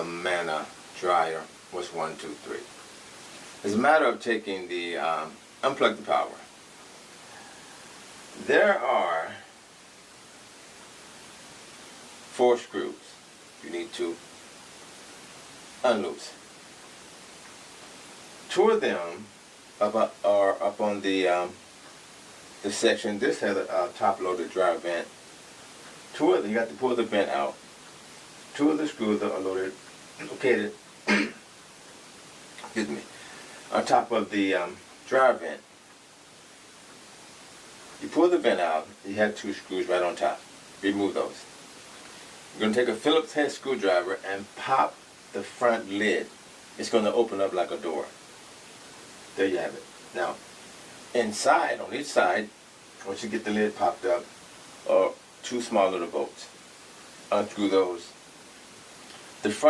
Amana dryer was 1, 2, 3. It's a matter of taking the, unplug the power. There are 4 screws. You need to unloose. 2 of them are up on the section. This has a top-loaded dryer vent. 2 of them, you got to pull the vent out. 2 of the screws are located excuse me, on top of the dryer vent. You pull the vent out, you have 2 screws right on top. Remove those. You're going to take a Phillips head screwdriver and pop the front lid. It's going to open up like a door. There you have it. Now, inside, on each side, once you get the lid popped up, are 2 small little bolts. Unscrew those. The front